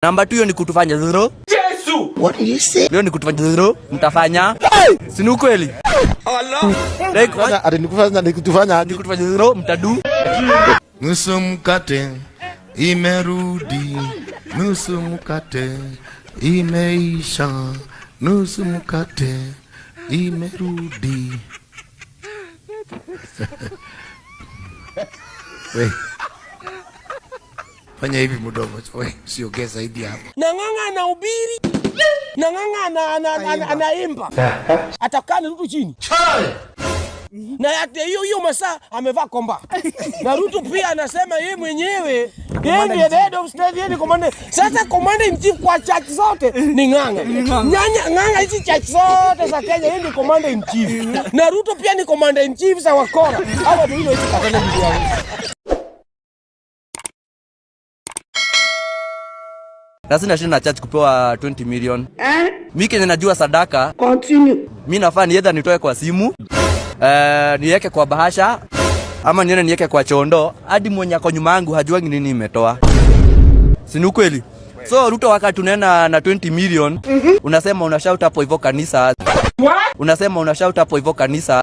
Number 2 hiyo ni kutufanya zero. Yesu! What did you say? Hiyo ni kutufanya zero, mtafanya. Si ni kweli? Allah! Ni kutufanya zero, mtadu. Nusu mkate imerudi, nusu mkate imeisha, nusu mkate imerudi. We. Fanya hivi mdomo, we, usiongee zaidi hapo. Nang'ang'a anahubiri. Nang'ang'a anaimba. Atakana Ruto chini. Na yake hiyo masaa amevaa komba. Na Ruto pia anasema yeye mwenyewe yeye ndiye head of state, yeye ni commander. Sasa commander in chief kwa church zote ni Ng'ang'a. Ng'ang'a hizi church zote za Kenya yeye ni commander in chief. Na Ruto pia ni commander in chief za wakora. Hawa ndio hiyo itakana bibi yangu. Na sina shida na church kupewa 20 million. Mimi Kenya najua sadaka. Continue. Mimi nafaa either nitoe kwa simu, niweke kwa bahasha, ama niweke kwa chondo, hadi mwenye ako nyuma yangu hajuangi nini nimetoa. Si ni kweli? So Ruto wakati tunaenda na 20 million, unasema unashout hapo hivyo kanisa. Unasema unashout hapo hivyo kanisa.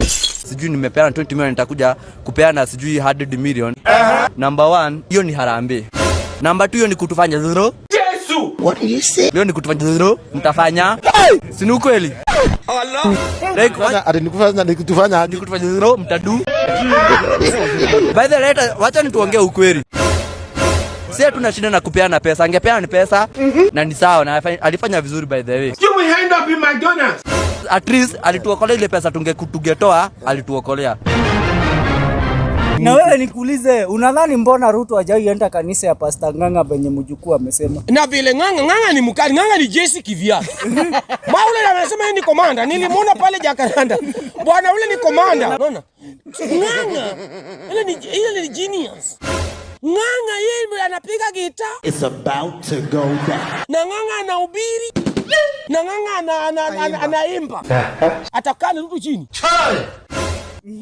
Sijui nimepeana 20 million, nitakuja kupeana sijui 100 million. Number 1, hiyo ni harambee. Number 2 hiyo ni kutufanya zero. What did you say? Hiyo ni kutufanya zero, mtafanya. Si ni kweli? Allah! Ni kutufanya zero, mtadu. By the way, wacha nituongee ukweli. Si hatuna shida na kupeana pesa. Angepeana ni pesa na ni sawa, na alifanya vizuri by the way. You will end up in McDonald's. At least alituokolea ile pesa tungetoa, alituokolea. Na wewe nikuulize, unadhani mbona Ruto hajaienda kanisa ya Pastor Ng'ang'a benye mjukuu amesema? Na vile Ng'ang'a ni mkali, Ng'ang'a ni Jesse kivyake. Maule anasema yeye ni komanda. Nilimwona pale Jakaranda. Bwana ule ni komanda. Unaona? Ng'ang'a ile ni genius. Ng'ang'a yeye anapiga gitaa. It's about to go down. Na Ng'ang'a anahubiri. Na Ng'ang'a anaimba. Atakana Ruto chini.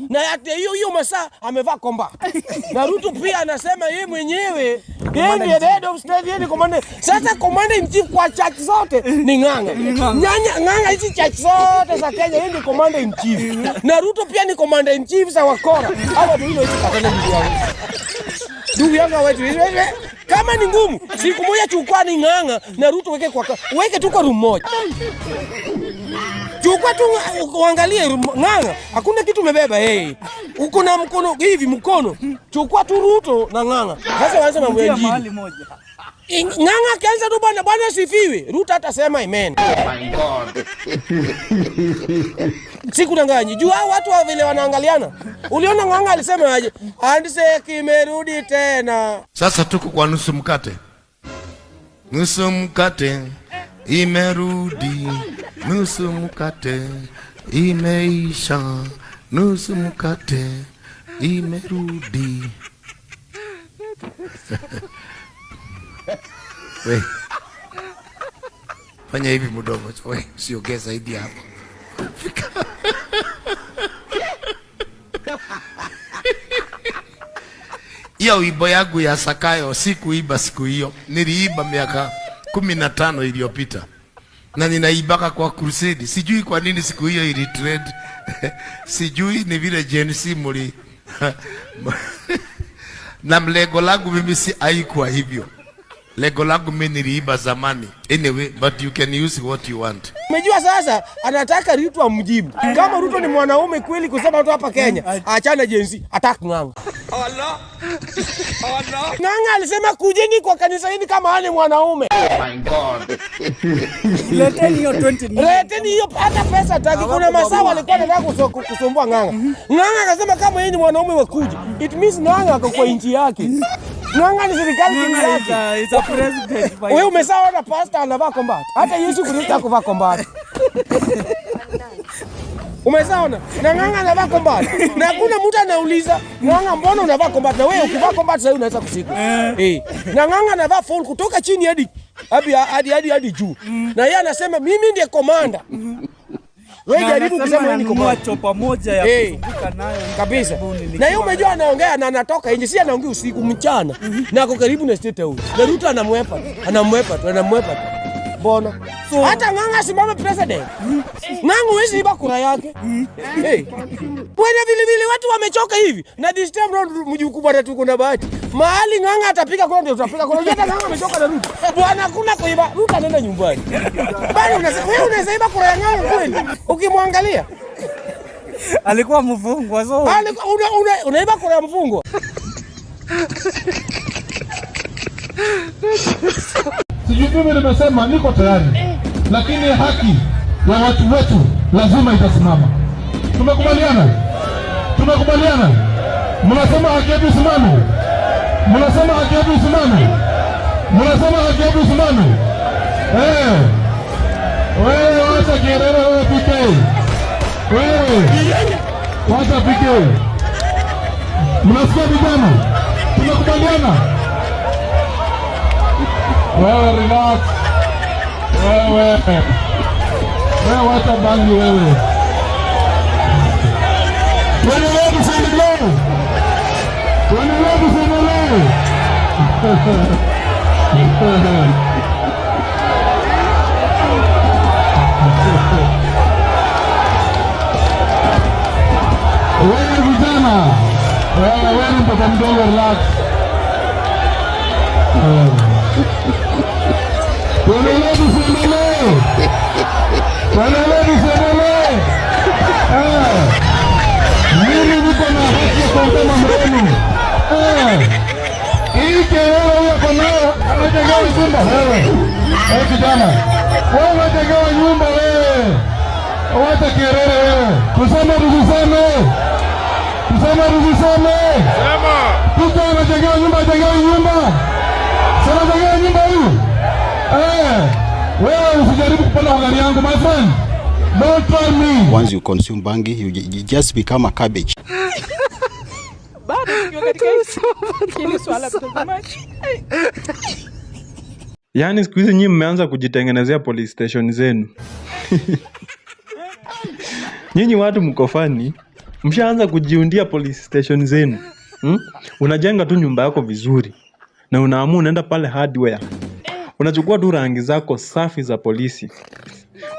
Na yake hiyo masaa amevaa komba. Na Ruto pia anasema yeye mwenyewe yeye ndiye head of state, yeye ni commander. Sasa commander in chief kwa church zote ni Ng'ang'a. Ng'ang'a hizi church zote za Kenya yeye ni commander in chief. Na Ruto pia ni commander in chief za wakora. Hawa ndio hiyo itakana bibi yangu. Ndugu yangu wewe, kama ni ngumu, siku moja chukua ni Ng'ang'a na Ruto weke tu kwa room moja. Chukua tu uangalie Ng'ang'a, hakuna kitu umebeba hey. Uko na mkono hivi mkono. Chukua tu Ruto na Ng'ang'a. Sasa waanze mambo ya injili. Ng'ang'a kianza tu bwana sifiwe. Ruto atasema amen. Oh my God. Sikudanganyi. Jua watu wa vile wanaangaliana. Uliona Ng'ang'a alisema aje? Andise kimerudi tena. Sasa tuko kwa nusu mkate. Nusu mkate imerudi, nusu mkate imeisha, nusu mkate imerudi. We. Fanya hivi mdomo, we, usiongee zaidi hapo. Hiyo wimbo yangu ya Sakayo sikuiba siku hiyo. Niliiba miaka 15 iliyopita. Na ninaibaka kwa crusade. Sijui kwa nini siku hiyo ili trend. Sijui ni vile Gen Z muli. Na mlego langu mimi si haikuwa hivyo. Lego langu mimi niliiba zamani. Anyway, but you can use what you want. Umejua sasa anataka Ruto amjibu. Kama Ruto ni mwanaume kweli kusema watu hapa Kenya, achana Gen Z, attack Ng'ang'a. Allah. Allah. Ng'ang'a alisema kujeni kwa kanisa hili kama hali mwanaume. Oh my God. Leteni hiyo 20 million. Leteni hiyo hata pesa taki. Kuna masawa alikuwa anataka kusumbua Ng'ang'a. Ng'ang'a akasema kama yeye ni mwanaume wa kuja. It means Ng'ang'a ako kwa nchi yake. Ng'ang'a ni serikali yake. It's a president. Wewe umesawa na pastor anavaa combat. Hata Yesu Kristo kuvaa combat. Umesaona? Na Ng'ang'a anavaa combat. Na hakuna mtu anauliza, Ng'ang'a mbona unavaa combat? Na wewe ukivaa combat sasa unaweza kushika. Na Ng'ang'a anavaa full kutoka chini hadi juu. Na yeye anasema mimi ndiye commander. Wewe jaribu kusema yeye niko kwa chopa moja ya kuzunguka nayo kabisa. Na yeye umejua anaongea na anatoka nje, si anaongea usiku mchana. Na ako karibu na State House. Na Ruto anamwepa tu. Mbona? Hata Ng'ang'a simama president. Ng'ang'a huwezi iba kura yake. Bwana vile watu wamechoka hivi. Na this time round mji mkubwa tatu kuna bahati. Mahali Ng'ang'a atapiga kura ndio utapiga kura. Hata Ng'ang'a amechoka na Ruto. Bwana kuna kuiba. Ruto anaenda nyumbani. Bali wewe unaweza iba kura ya Ng'ang'a kweli? Ukimwangalia alikuwa mfungwa so. Unaiba kura ya mfungwa. Sijui mimi nimesema niko tayari, lakini haki ya watu wetu lazima itasimama. Tumekubaliana? Mnasema haki yetu isimame? Wewe wacha Kerere, wewe PK. Wacha PK. Mnasikia vijana? Tumekubaliana? Wewe relax. Wewe wacha bangi wewe. Tuendelee tusiendelee. Wewe vijana. Wewe mtoto mdogo relax. Tuendelee tusiendelee. Mimi niko na haki ya kusema mrenu. Hii Kerere huyo konayo anajengewa nyumba wewe. Kijana. Wewe unajengewa nyumba wewe. Wacha Kerere wewe. Tuseme. Tuko anajengewa nyumba. Sana anajengewa nyumba hii. Wewe usijaribu kupanda kwa gari yangu my friend. Don't try me. Once you consume bangi, you just become a cabbage. Yaani siku hizi nyinyi mmeanza kujitengenezea police station zenu. Nyinyi watu mko fani, mshaanza kujiundia police station zenu. Unajenga tu nyumba yako vizuri na unaamua unaenda pale hardware. Unachukua tu rangi zako safi za polisi.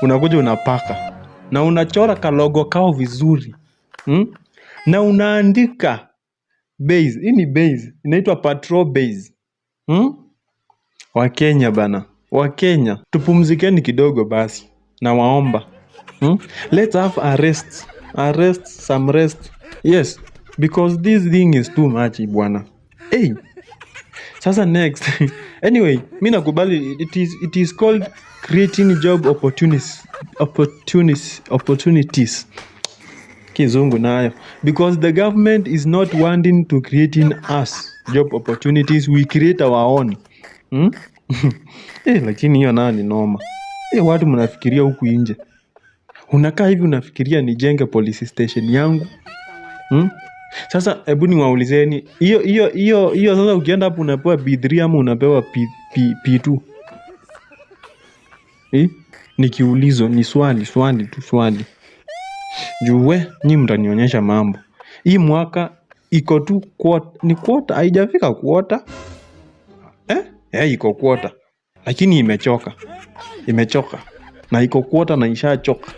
Unakuja unapaka na unachora kalogo kao vizuri. Na unaandika base. Hii ni base. Inaitwa patrol base. Wakenya bana. Wakenya. Tupumzikeni kidogo basi. Na waomba. Let's have arrests. Arrest, some rest. Yes. Because this thing is too much bwana. Hey. Sasa next. Anyway, mimi nakubali it is called creating job opportunities. Kizungu nayo. Because the government is not wanting to creating us job opportunities, we create our own. Lakini hiyo nayo ni noma. Watu mnafikiria huku nje. Unakaa hivi unafikiria nijenge police station yangu. Sasa hebu niwaulizeni, hiyo sasa ukienda hapo unapewa B3 ama unapewa P2? Nikiulizo ni swali. Juwe nyinyi mtanionyesha mambo. Hii mwaka iko tu quarter, haijafika quarter. Iko quarter. Lakini imechoka. Na iko quarter na ishachoka.